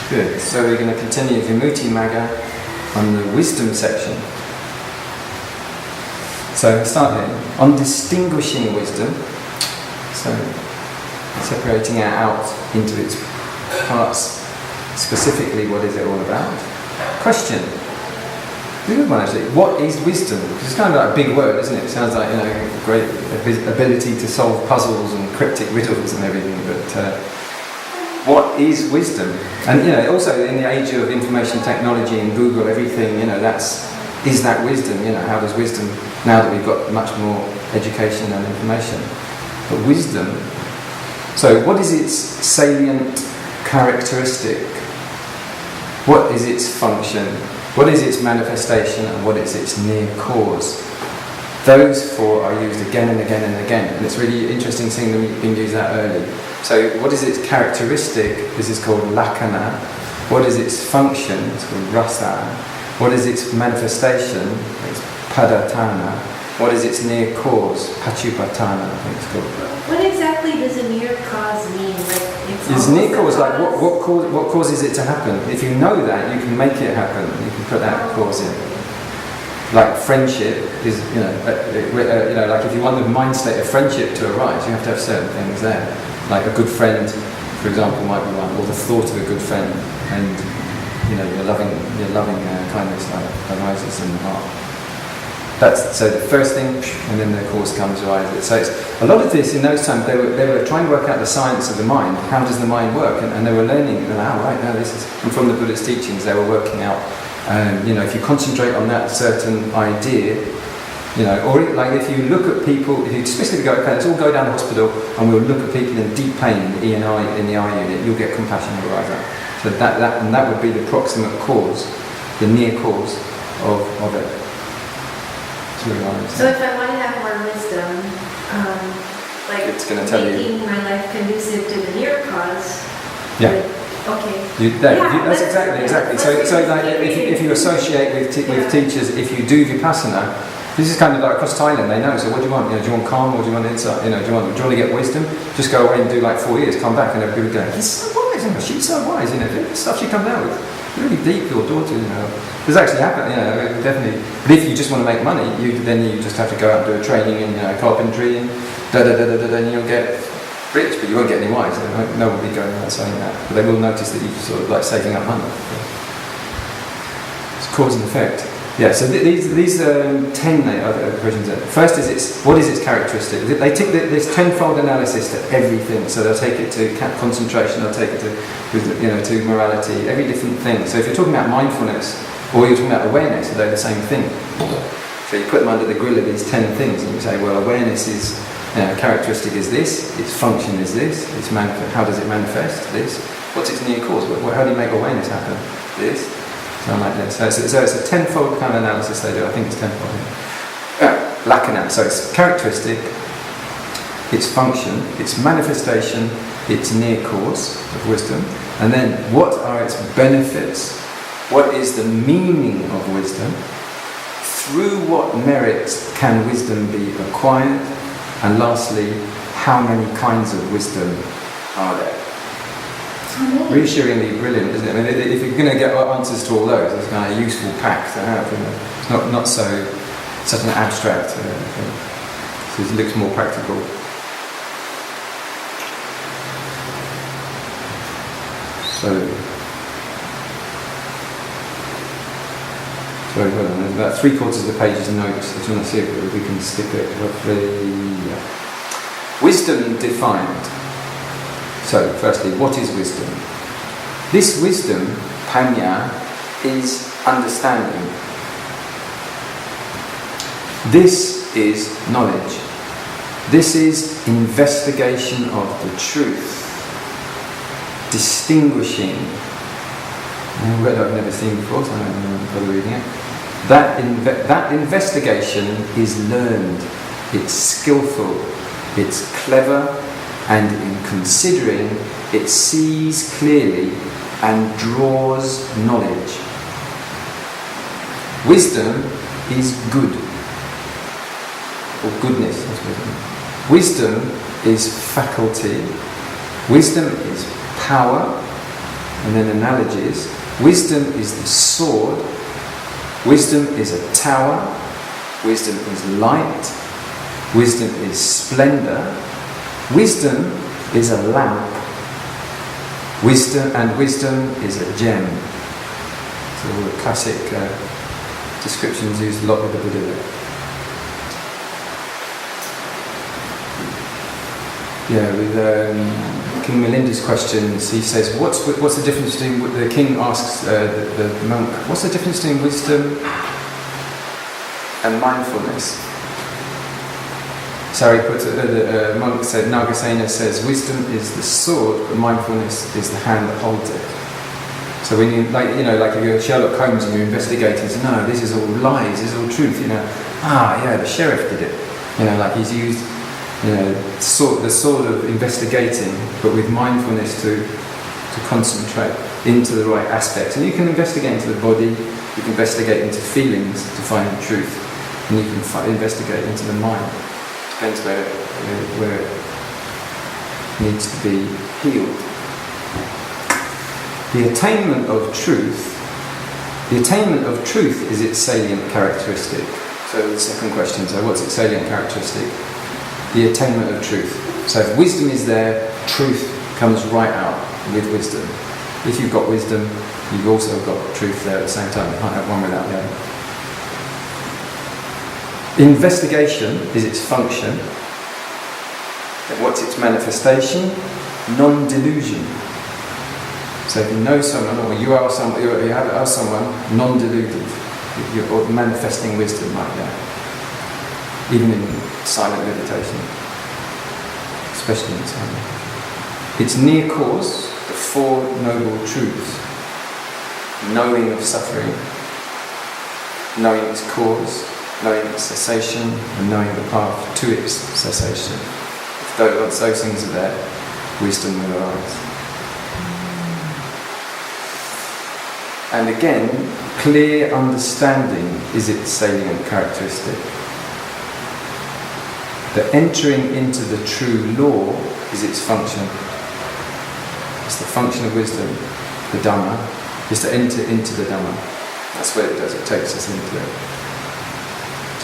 Good. So we're going to continue Vimuttimagga on the wisdom section. So we start here on distinguishing wisdom. So separating it out into its parts. Specifically, what is it all about? Question. The good one actually. What is wisdom? Because it's kind of like a big word, isn't it? It sounds like, a great ability to solve puzzles and cryptic riddles and everything. But what is wisdom? And also in the age of information technology and Google, everything, is that wisdom? How does wisdom, now that we've got much more education and information, but wisdom. So what is its salient characteristic? What is its function? What is its manifestation? And what is its near cause? Those four are used again and again and again, and it's really interesting seeing them being used that early. So what is its characteristic? This is called lakkhana. What is its function? It's called rasa. What is its manifestation? It's padatana. What is its near cause? Pachupatana, I think it's called. What exactly does a near cause mean? It's near cause, like what causes it to happen? If you know that, you can make it happen. You can put that cause in. Like friendship is, like if you want the mind state of friendship to arise, you have to have certain things there. Like a good friend, for example, might be one, or the thought of a good friend, and your loving kindness arises in the heart. So the first thing, and then the cause comes arises. So it's, a lot of this in those times they were trying to work out the science of the mind. How does the mind work? And they were learning. This is. And from the Buddhist teachings, they were working out. If you concentrate on that certain idea, or if you look at people, if you specifically go, okay, let's all go down to the hospital and we'll look at people in deep pain in the eye unit, you'll get compassion will arise up. So that would be the proximate cause, the near cause of it. So if I want to have more wisdom, it's going to tell making my life conducive to the near cause. Yeah. Okay. That's exactly. So if you associate with teachers, if you do vipassana, this is kind of like across Thailand. They know. So what do you want? Do you want calm or do you want insight? Do you want to get wisdom? Just go away and do like 4 years. Come back and people go, "He's so wise. She's so wise." The stuff she comes out with, really deep. Your daughter, This actually happened. Definitely. But if you just want to make money, then you just have to go out and do a training in carpentry and and you'll get rich, but you won't get any wise. No one will be going around saying that. But they will notice that you're sort of like saving up money. It's cause and effect. Yeah, so these 10 questions. First is what is its characteristic? They take this tenfold analysis to everything. So they'll take it to concentration, they'll take it to morality, every different thing. So if you're talking about mindfulness, or you're talking about awareness, they're the same thing. So you put them under the grill of these 10 things, and you say, well, awareness is characteristic is this, its function is this, how does it manifest this? What's its near cause? How do you make awareness happen? This. Like this. So it's a tenfold kind of analysis they do. I think it's tenfold. Lakkhana. So it's characteristic, its function, its manifestation, its near cause of wisdom, and then what are its benefits? What is the meaning of wisdom? Through what merits can wisdom be acquired? And lastly, how many kinds of wisdom are there? Reassuringly brilliant, isn't it? I mean, if you're going to get answers to all those, it's kind of a useful pack to have. It's not such an abstract thing. So it looks more practical. Sorry, hold on. There's about 3/4 of the page is notes. I just want to see if we can stick it roughly. Yeah. Wisdom defined. So, firstly, what is wisdom? This wisdom, pañña, is understanding. This is knowledge. This is investigation of the truth. Distinguishing. A word I've never seen before, so I don't bother reading it. That investigation is learned. It's skillful. It's clever. And in considering, it sees clearly and draws knowledge. Wisdom is good, or goodness, I suppose. Wisdom is faculty. Wisdom is power. And then analogies. Wisdom is the sword. Wisdom is a tower. Wisdom is light. Wisdom is splendor. Wisdom is a lamp. Wisdom is a gem. So all the classic descriptions used a lot with the Buddha. Yeah, with King Milinda's questions, he says, what's the difference between, the king asks the monk, what's the difference between wisdom and mindfulness? The monk said, Nagasena says, wisdom is the sword, but mindfulness is the hand that holds it. So when you, like if you're Sherlock Holmes and you're investigating, so no, this is all lies, this is all truth, the sheriff did it. He's used, the sword of investigating, but with mindfulness to concentrate into the right aspects. And you can investigate into the body, you can investigate into feelings to find the truth, and you can investigate into the mind. Depends where it needs to be healed. The attainment of truth is its salient characteristic. So the second question, so what's its salient characteristic? The attainment of truth. So if wisdom is there, truth comes right out with wisdom. If you've got wisdom, you've also got truth there at the same time. You can't have one without the other. Investigation is its function. And what's its manifestation? Non-delusion. So if you know someone, or you have someone non-deluded, you're manifesting wisdom like that. Even in silent meditation, especially in silent. Its near cause, the Four Noble Truths. Knowing of suffering, knowing its cause, knowing its cessation, and knowing the path to its cessation. If those things are there, wisdom will arise. And again, clear understanding is its salient characteristic. The entering into the true law is its function. It's the function of wisdom, the Dhamma, is to enter into the Dhamma. That's what it does, it takes us into it.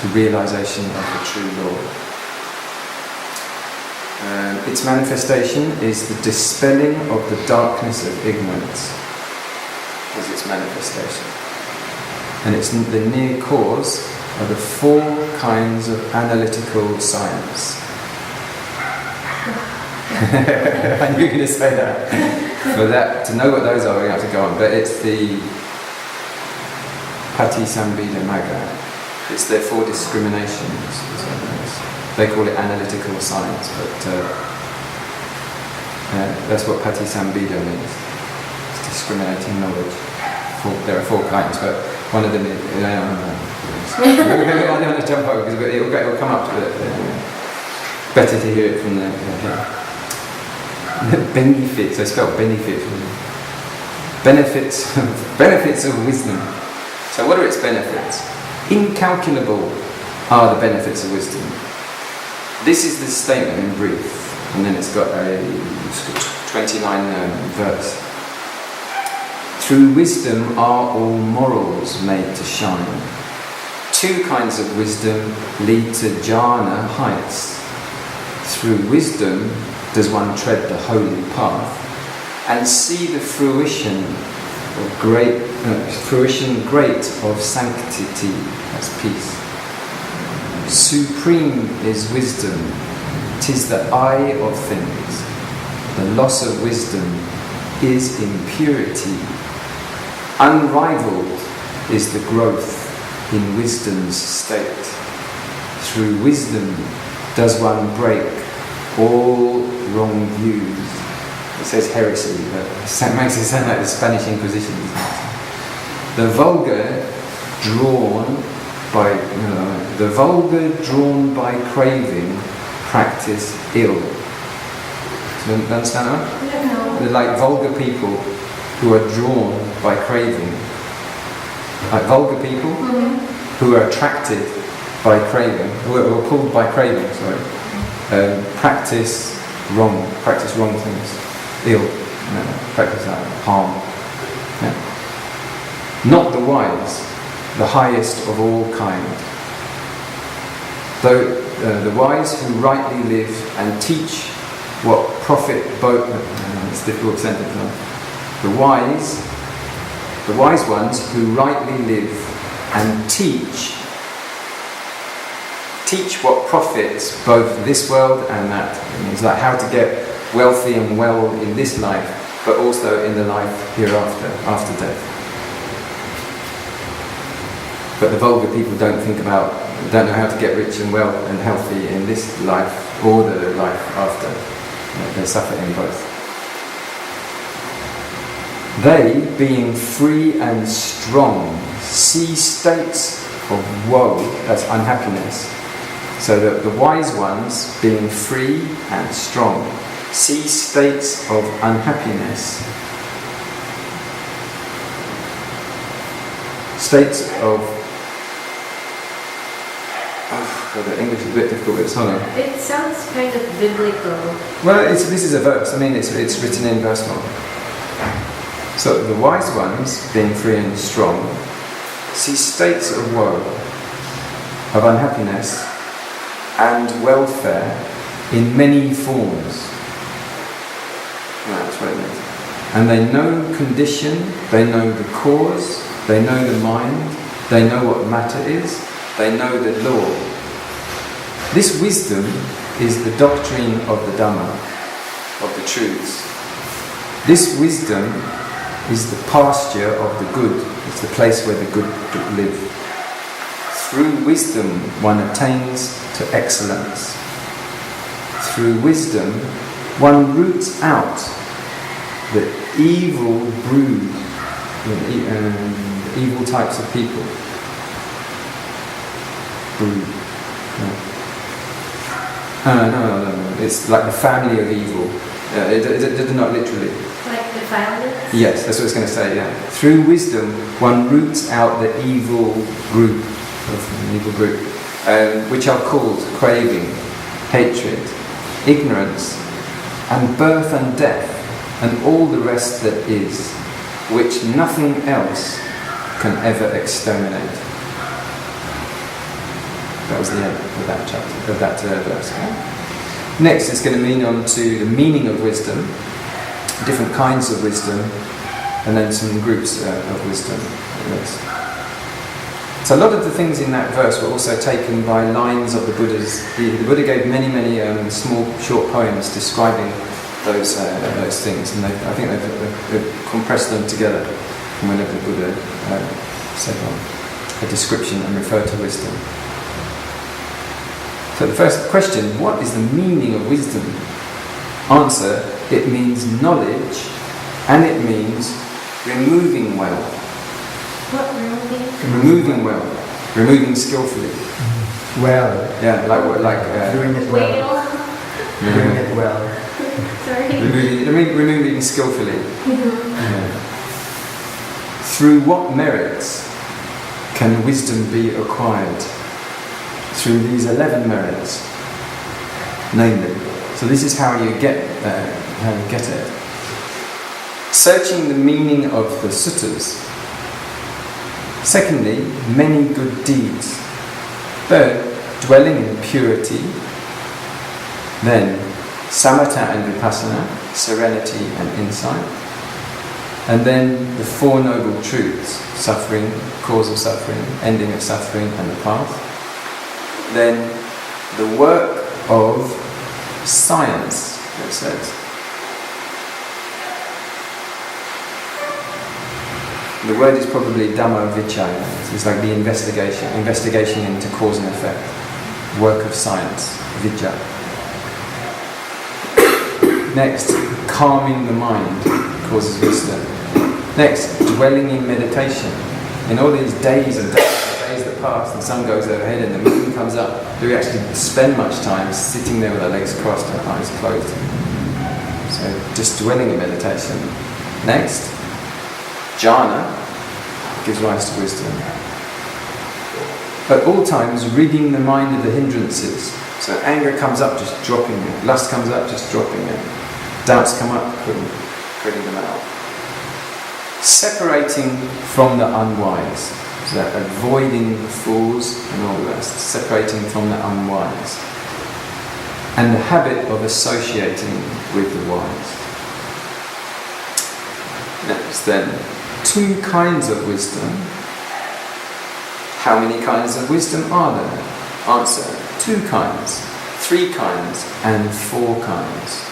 To realization of the true law. Its manifestation is the dispelling of the darkness of ignorance. Is its manifestation. And it's the near cause of the four kinds of analytical science. I knew you were going to say that. For that, to know what those are, we have to go on. But it's the Vimuttimagga. It's their four discriminations. They call it analytical science, but that's what Patisambhida means. It's discriminating knowledge. There are four kinds, but one of them is... I don't want to jump over because it will come up to it. Better to hear it from the benefits. I spelled benefit. Benefits of wisdom. So what are its benefits? Incalculable are the benefits of wisdom. This is the statement in brief, and then it's got a 29 verse. Through wisdom are all morals made to shine. Two kinds of wisdom lead to jhana heights. Through wisdom does one tread the holy path and see the fruition great of sanctity, that's peace. Supreme is wisdom, 'tis the eye of things. The loss of wisdom is impurity. Unrivaled is the growth in wisdom's state. Through wisdom does one break all wrong views. It says heresy, but it makes it sound like the Spanish Inquisition. The vulgar drawn by craving practice ill. Do you understand that? No. They're like vulgar people who are drawn by craving. Like vulgar people who are attracted by craving, who are pulled by craving, practice wrong things. Ill. Practice harm. not the wise, the highest of all kind. Though the wise who rightly live and teach what profit both... it's a difficult sentence now. The wise ones who rightly live and teach what profits both this world and that. It means like how to get wealthy and well in this life, but also in the life hereafter, after death. But the vulgar people don't know how to get rich and well and healthy in this life or the life after. They suffer in both. They, being free and strong, see states of woe as unhappiness. So that the wise ones, being free and strong, see states of unhappiness. States of... the English is a bit difficult, but it's not. It sounds kind of biblical. Well, this is a verse. I mean, it's written in verse 1. So the wise ones, being free and strong, see states of woe, of unhappiness, and welfare in many forms. That's what it means. And they know condition, they know the cause, they know the mind, they know what matter is, they know the law. This wisdom is the doctrine of the Dhamma, of the truths. This wisdom is the pasture of the good. It's the place where the good live. Through wisdom one attains to excellence. Through wisdom one roots out the evil brood, the evil types of people. Brood. No. It's like the family of evil. It not literally. Like defilements? Yes, that's what it's going to say, yeah. Through wisdom, one roots out the evil group, which are called craving, hatred, ignorance, and birth and death, and all the rest that is, which nothing else can ever exterminate. That was the end of that chapter, of that verse. Next, it's going to mean on to the meaning of wisdom, different kinds of wisdom, and then some groups of wisdom. So a lot of the things in that verse were also taken by lines of the Buddha's. The Buddha gave many small, short poems describing those things, and I think they've compressed them together from whenever the Buddha said a description and referred to wisdom. So the first question, what is the meaning of wisdom? Answer, it means knowledge, and it means removing well. What removing? Removing well. Removing skillfully. Well. Yeah, like doing it well. Doing it well. Sorry. Removing skillfully. Yeah. Through what merits can wisdom be acquired? Through these 11 merits, namely. So this is how you get it. Searching the meaning of the suttas. Secondly, many good deeds. Third, dwelling in purity. Then, samatha and vipassana, serenity and insight. And then the Four Noble Truths, suffering, cause of suffering, ending of suffering, and the path. Then the work of science, it says. The word is probably Dhamma Vichaya. It's like the investigation into cause and effect. Work of science, Vijja. Next, calming the mind causes wisdom. Next, dwelling in meditation. In all these days and days that pass, the sun goes overhead and the moon comes up, do we actually spend much time sitting there with our legs crossed and our eyes closed? So, just dwelling in meditation. Next, jhana gives rise to wisdom. At all times, ridding the mind of the hindrances. So anger comes up, just dropping it. Lust comes up, just dropping it. Doubts come up, putting them out. separating from the unwise. So that avoiding the fools and all the rest, separating from the unwise. And the habit of associating with the wise. Next then, 2 kinds of wisdom. How many kinds of wisdom are there? Answer, 2 kinds, 3 kinds, and 4 kinds.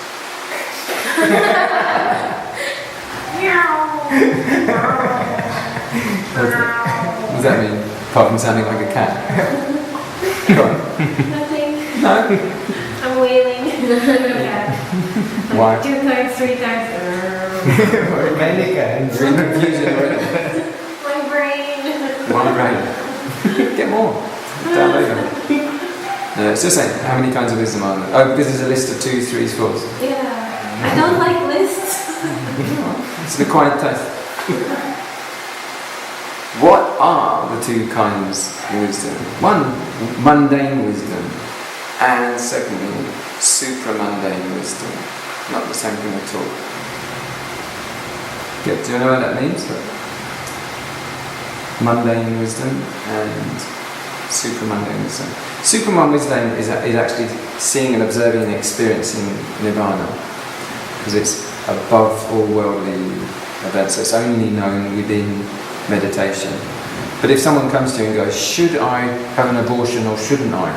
What does that mean? Apart from sounding like a cat. Go on. Nothing. No? I'm wailing. Why? 2 times, 3 times. Many kinds. You're in confusion already. My brain. One brain. Get more. Download them. No, it's just saying, how many kinds of wisdom are there? Oh, because there's a list of 2s, 3s, 4s. Yeah. I don't like lists. It's the quiet test. What are the 2 kinds of wisdom? 1, mundane wisdom, and secondly, supramundane wisdom. Not the same thing at all. Do you know what that means? Mundane wisdom and supramundane wisdom. Supramundane wisdom is actually seeing and observing and experiencing Nibbana, because it's above all worldly events, so it's only known within meditation. But if someone comes to you and goes, should I have an abortion or shouldn't I?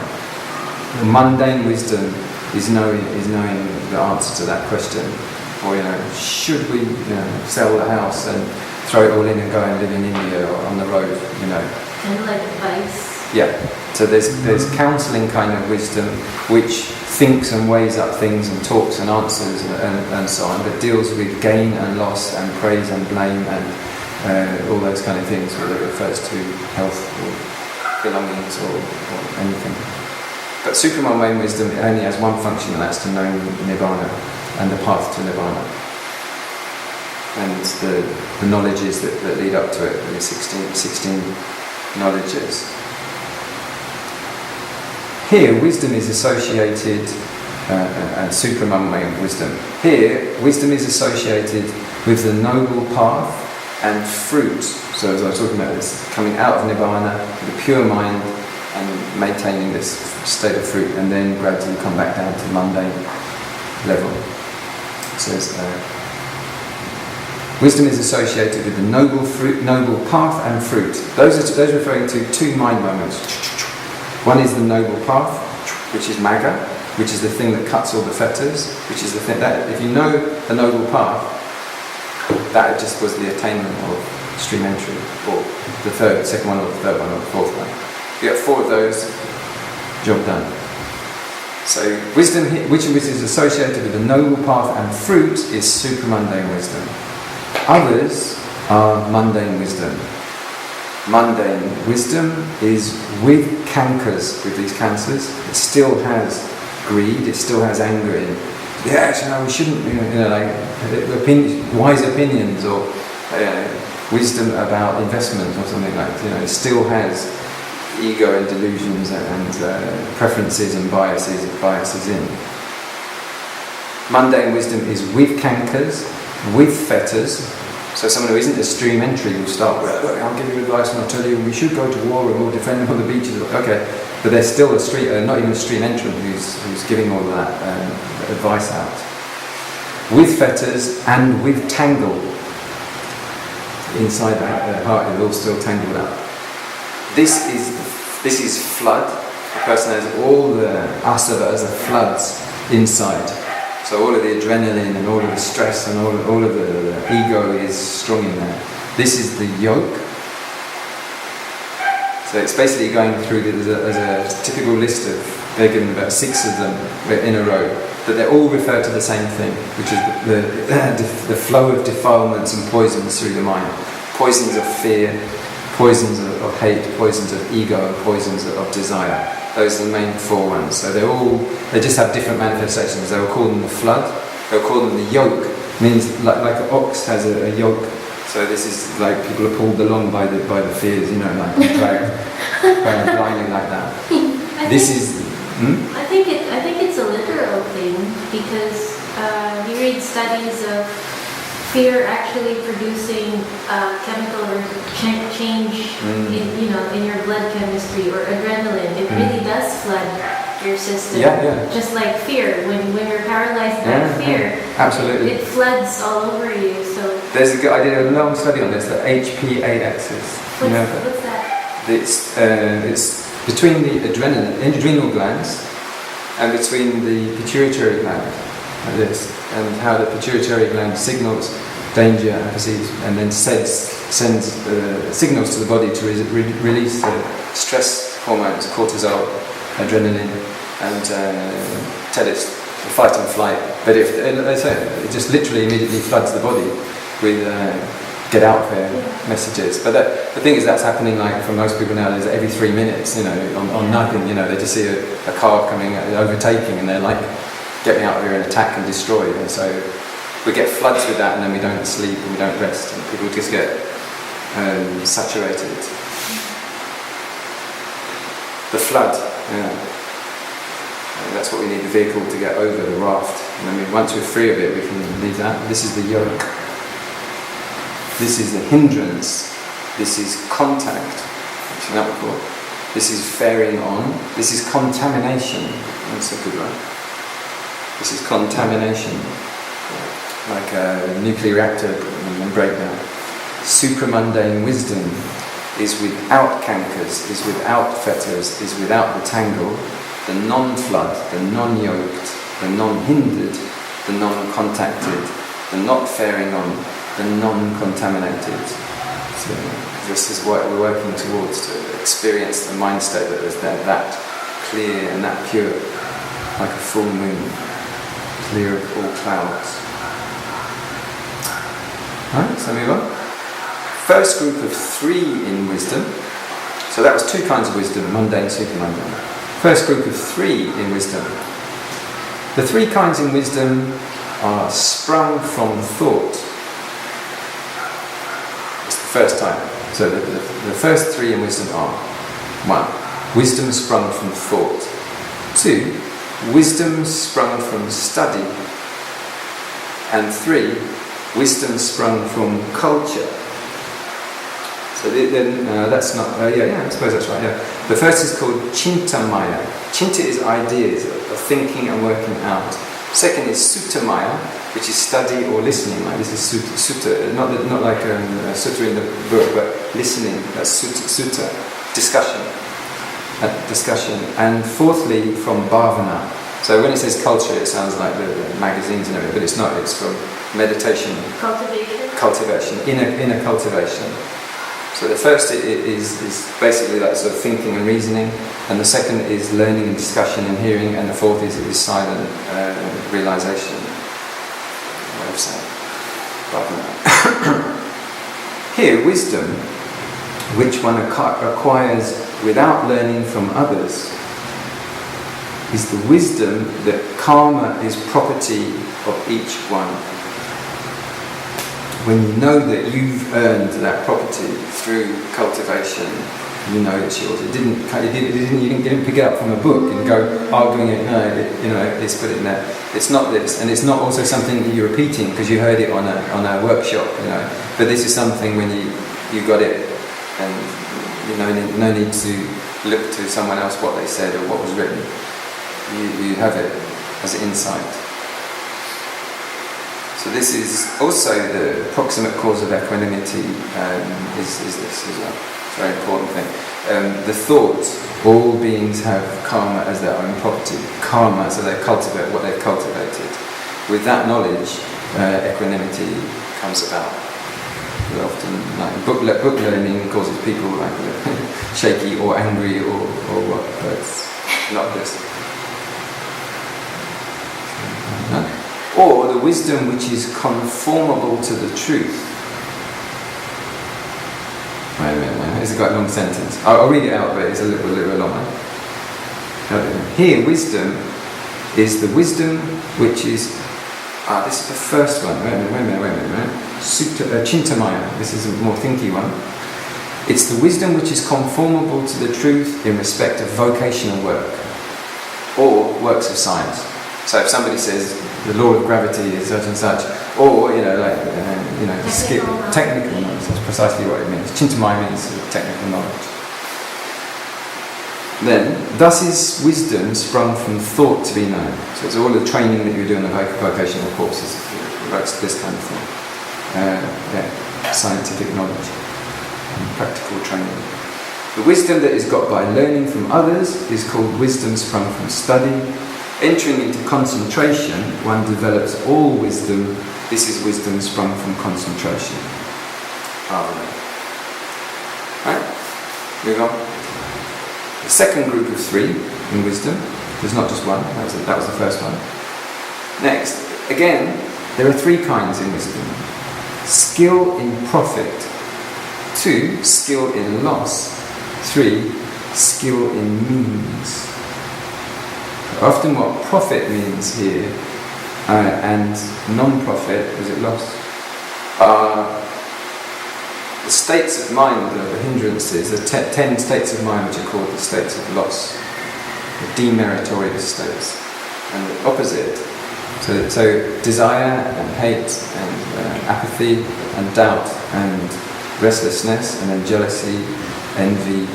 The mundane wisdom is knowing the answer to that question. Or, should we sell the house and throw it all in and go and live in India or on the road, Kind of like advice. Yeah. So there's counselling kind of wisdom which thinks and weighs up things and talks and answers and so on, but deals with gain and loss and praise and blame and all those kind of things, whether it refers to health or belongings or anything. But supramundane wisdom only has one function, and that's to know Nibbana and the path to Nibbana. And the knowledges that lead up to it, the 16 knowledges. Here, wisdom is associated, and supramundane wisdom. Here, wisdom is associated with the noble path and fruit. So as I was talking about this, coming out of Nibbana, the pure mind, and maintaining this state of fruit, and then gradually come back down to mundane level. It says, wisdom is associated with the noble path and fruit. Those referring to 2 mind moments. One is the noble path, which is Magga, which is the thing that cuts all the fetters, which is the thing that, if you know the noble path, that just was the attainment of stream entry, or the second one, or the third one, or the 4th one. You get 4 of those, job done. So wisdom, which is associated with the noble path and fruit, is supramundane wisdom. Others are mundane wisdom. Mundane wisdom is with cankers, with these cancers. It still has greed, it still has anger in it. Yeah, we shouldn't, wise opinions or wisdom about investment or something like that. It still has ego and delusions and preferences and biases in. Mundane wisdom is with cankers, with fetters. So someone who isn't a stream entry will start with, look, I'll give you advice and I'll tell you we should go to war and we'll defend them on the beaches. Okay, but there's still not even a stream entrant who's giving all that advice out. With fetters and with tangle. Inside the heart is all still tangled up. This is flood. The person has all the asavas, the floods inside. So all of the adrenaline and all of the stress and all of the ego is strong in there. This is the yoke. So it's basically going through as a typical list of, they're given about 6 of them in a row, but they all refer to the same thing, which is the flow of defilements and poisons through the mind. Poisons of fear, poisons of hate, poisons of ego, and poisons of desire. Those are the main 4 ones. So they just have different manifestations. They'll call them the flood, they'll call them the yoke. It means like an ox has a yoke. So this is like people are pulled along by the fears, like dragged blindly like that. I think it's a literal thing, because you read studies of fear actually producing chemical change in your blood chemistry, or adrenaline. It really does flood your system. Just like fear. When you're paralyzed by fear, absolutely, it floods all over you. So I did a long study on this, the HPA axis. What's that? It's between the adrenal glands and between the pituitary gland, like this, and how the pituitary gland signals danger and then sends signals to the body to release stress hormones, cortisol, adrenaline, and tell it to fight and flight. But it just literally immediately floods the body with get out there messages. But the thing is, that's happening like for most people nowadays every 3 minutes, on nothing. They just see a car coming, overtaking, and they're like, get me out of here and attack and destroy. And so we get floods with that, and then we don't sleep and we don't rest, and people just get saturated. The flood, that's what we need the vehicle to get over, the raft. And then once we're free of it, we can leave that. This is the yoke. This is the hindrance. This is contact. Actually, that before. This is faring on. This is contamination. That's a good one. This is contamination, like a nuclear reactor breakdown. Supramundane wisdom is without cankers, is without fetters, is without the tangle, the non-flood, the non-yoked, the non-hindered, the non-contacted, the not faring on, the non-contaminated. So this is what we're working towards, to experience the mind state that is that clear and that pure, like a full moon, clear of all clouds. Alright, so move on. First group of 3 in wisdom. So that was 2 kinds of wisdom, mundane, supermundane. First group of 3 in wisdom. The 3 kinds in wisdom are sprung from thought. It's the first time. So the first 3 in wisdom are: 1. Wisdom sprung from thought. 2. Wisdom sprung from study. And 3. Wisdom sprung from culture. So then that's not, I suppose that's right, The first is called Chintamaya. Chinta is ideas of thinking and working out. Second is Suttamaya, which is study or listening. Like this is sutta, not like a sutta in the book, but listening, that's sutta, discussion. And fourthly, from bhavana. So when it says culture, it sounds like the magazines and everything, but it's not, it's from meditation. Cultivation, inner cultivation. So the first is basically like sort of thinking and reasoning, and the second is learning and discussion and hearing, and the fourth is silent realization. What I've said. Here, wisdom, which one acquires without learning from others, is the wisdom that karma is property of each one. When you know that you've earned that property through cultivation, you know it's yours. You didn't pick it up from a book and go arguing it. No, it's put it in there. It's not this, and it's not also something that you're repeating because you heard it on a workshop. But this is something when you got it, and no need to look to someone else what they said or what was written. You have it as an insight. So this is also the proximate cause of equanimity, is this as well. It's a very important thing. The thought, all beings have karma as their own property. Karma, so they cultivate what they've cultivated. With that knowledge, equanimity comes about. But often, like book learning causes people like shaky or angry or what, but it's not this. Or the wisdom which is conformable to the truth. Wait a minute, it's quite a long sentence. I'll read it out, but it's a little long. Here, wisdom is the wisdom which is... this is the first one. Wait a minute. Chintamaya, this is a more thinky one. It's the wisdom which is conformable to the truth in respect of vocational work or works of science. So if somebody says the law of gravity is such and such, Or, technical knowledge, that's precisely what it means. Chintamaya means technical knowledge. Then, thus is wisdom sprung from thought to be known. So it's all the training that you do in the vocational courses, this kind of thing. Scientific knowledge, and practical training. The wisdom that is got by learning from others is called wisdom sprung from study. Entering into concentration, one develops all wisdom. This is wisdom sprung from concentration. Right? Move on. The second group of three in wisdom, there's not just one, that was the first one. Next, again, there are three kinds in wisdom. Skill in profit. 2, skill in loss. 3, skill in means. Often what profit means here and non-profit, is it loss, are the states of mind that are the hindrances, the 10 states of mind which are called the states of loss, the demeritorious states, and the opposite. So desire and hate and apathy and doubt and restlessness and then jealousy, envy,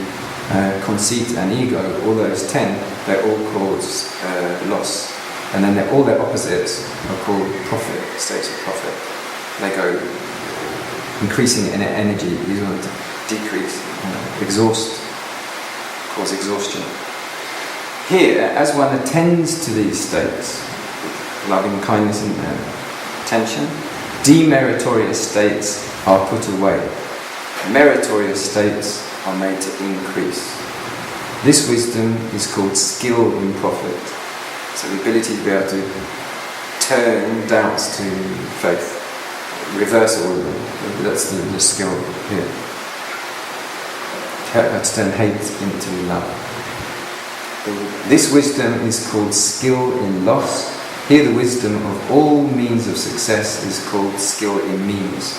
conceit and ego, all those 10, they're all called loss. And then all their opposites are called profit, states of profit. They go increasing in energy, these want to decrease, exhaust, cause exhaustion. Here, as one attends to these states, loving kindness and attention, demeritorious states are put away. Meritorious states are made to increase. This wisdom is called skill in profit. So the ability to be able to turn doubts to faith, reverse all of them. That's the skill here. To turn hate into love. This wisdom is called skill in loss. Here the wisdom of all means of success is called skill in means.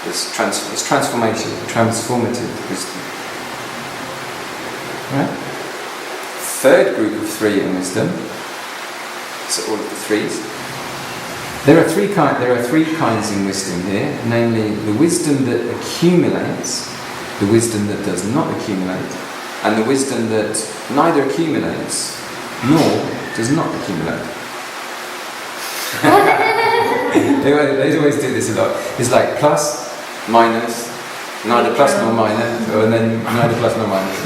It's transformation, transformative wisdom. Right? Third group of three in wisdom. So all of the threes. There are three kinds in wisdom here, namely the wisdom that accumulates, the wisdom that does not accumulate, and the wisdom that neither accumulates nor does not accumulate. They always do this a lot. It's like plus, minus, neither plus nor minus, and then neither plus nor minus.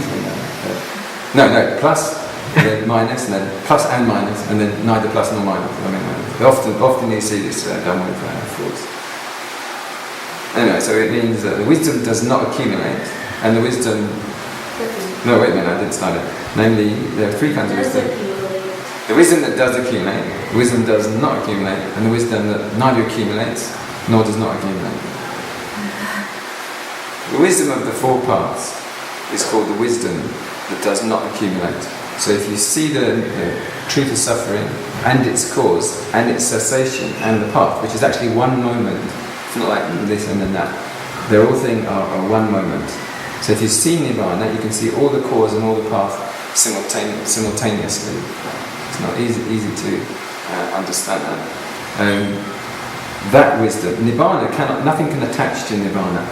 No, plus, and then minus, and then plus and minus, and then neither plus nor minus. Often you see this done with thoughts. Anyway, so it means that the wisdom does not accumulate, and the wisdom... No, wait a minute, I didn't start it. Namely, there are three kinds of wisdom. The wisdom that does accumulate, the wisdom does not accumulate, and the wisdom that neither accumulates nor does not accumulate. The wisdom of the four paths is called the wisdom that does not accumulate. So if you see the truth of suffering and its cause and its cessation and the path, which is actually one moment, it's not like this and then that. They're all things are one moment. So if you see Nibbana, you can see all the cause and all the path simultaneously. It's not easy to understand that. That wisdom, Nibbana nothing can attach to Nibbana.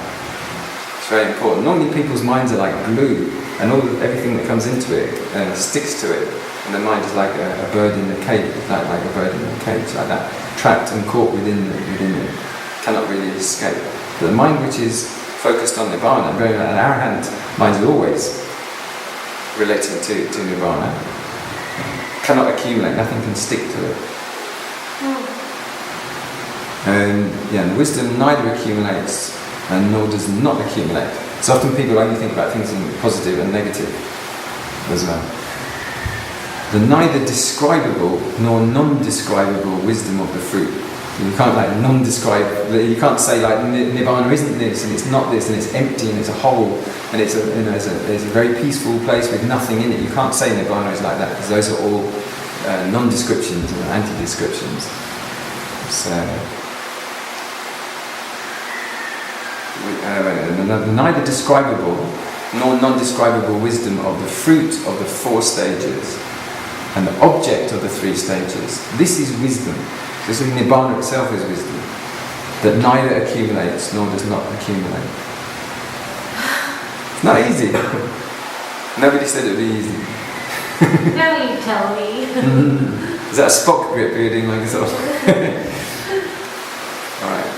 It's very important. Normally people's minds are like glue, and everything that comes into it sticks to it, and the mind is like a bird in a cage, like a bird in a cage, like that, trapped and caught within it, cannot really escape. But the mind which is focused on Nibbana, an Arahant mind is always relating to Nibbana, cannot accumulate, nothing can stick to it. And wisdom neither accumulates and nor does not accumulate. So often people only think about things in positive and negative as well. The neither describable nor non-describable wisdom of the fruit. You can't you can't say like Nibbana isn't this and it's not this and it's empty and it's a hole and it's a very peaceful place with nothing in it. You can't say Nibbana is like that because those are all non-descriptions and anti-descriptions. So neither describable nor non-describable wisdom of the fruit of the four stages and the object of the three stages. This is wisdom. This is Nibbana itself is wisdom. that neither accumulates nor does not accumulate. It's not easy. Nobody said it would be easy. Now you tell me. Is that a Spock grip you're doing like this? Alright.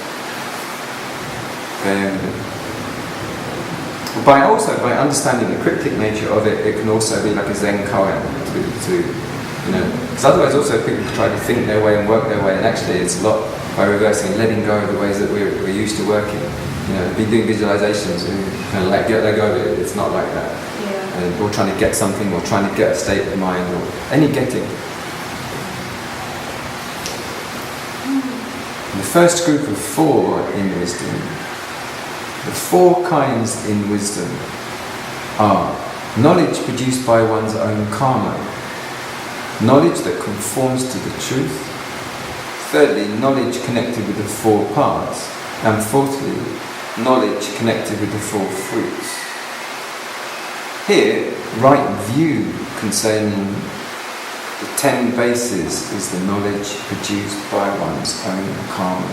By understanding the cryptic nature of it, it can also be like a Zen koan to because otherwise also people try to think their way and work their way, and actually it's a lot by reversing and letting go of the ways that we're used to working. Be doing visualizations and kind of let go of it. It's not like that. Yeah. Or trying to get something, or trying to get a state of mind, or any getting. The first group of 4 in wisdom. The 4 kinds in wisdom are knowledge produced by one's own karma, knowledge that conforms to the truth, thirdly, knowledge connected with the 4 paths, and fourthly, knowledge connected with the 4 fruits. Here, right view concerning the 10 bases is the knowledge produced by one's own karma.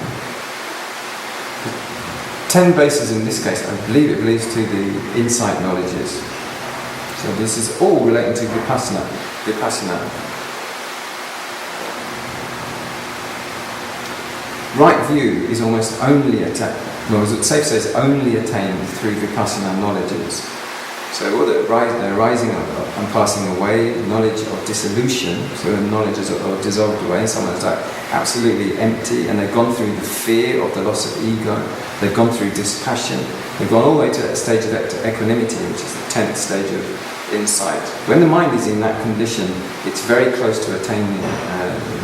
10 bases in this case, I believe it relates to the insight knowledges. So this is all relating to Vipassana. Right view is almost only attained, it's safe to say it's only attained through Vipassana knowledges. So all the rising up and passing away, knowledge of dissolution, so the knowledge is dissolved away, and someone's like absolutely empty, and they've gone through the fear of the loss of ego, they've gone through dispassion, they've gone all the way to that stage of equanimity, which is the 10th stage of insight. When the mind is in that condition, it's very close to attaining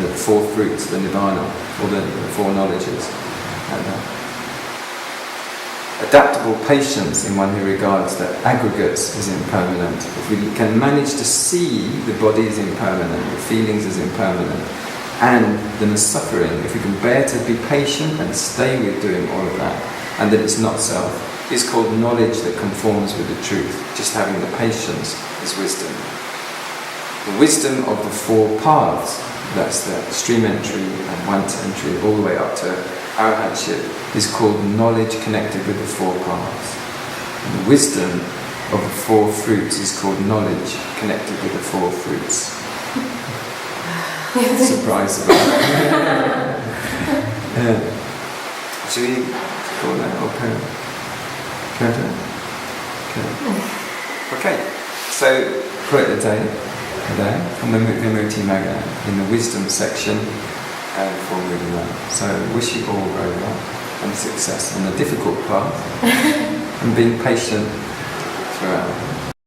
the 4 fruits, the nirvana, or the 4 knowledges. Adaptable patience in one who regards that aggregates as impermanent. If we can manage to see the body as impermanent, the feelings as impermanent, and the suffering, if we can bear to be patient and stay with doing all of that, and that it's not self, is called knowledge that conforms with the truth. Just having the patience is wisdom. The wisdom of the 4 paths, that's the stream entry and Vanta entry, all the way up to Arahantship, is called knowledge connected with the 4 paths. And the wisdom of the 4 fruits is called knowledge connected with the 4 fruits. Surprise about that. Should we call that okay? Okay, so call it a day there from the Vimuttimagga in the wisdom section for moving on. So wish you all very well and success on the difficult path and being patient throughout.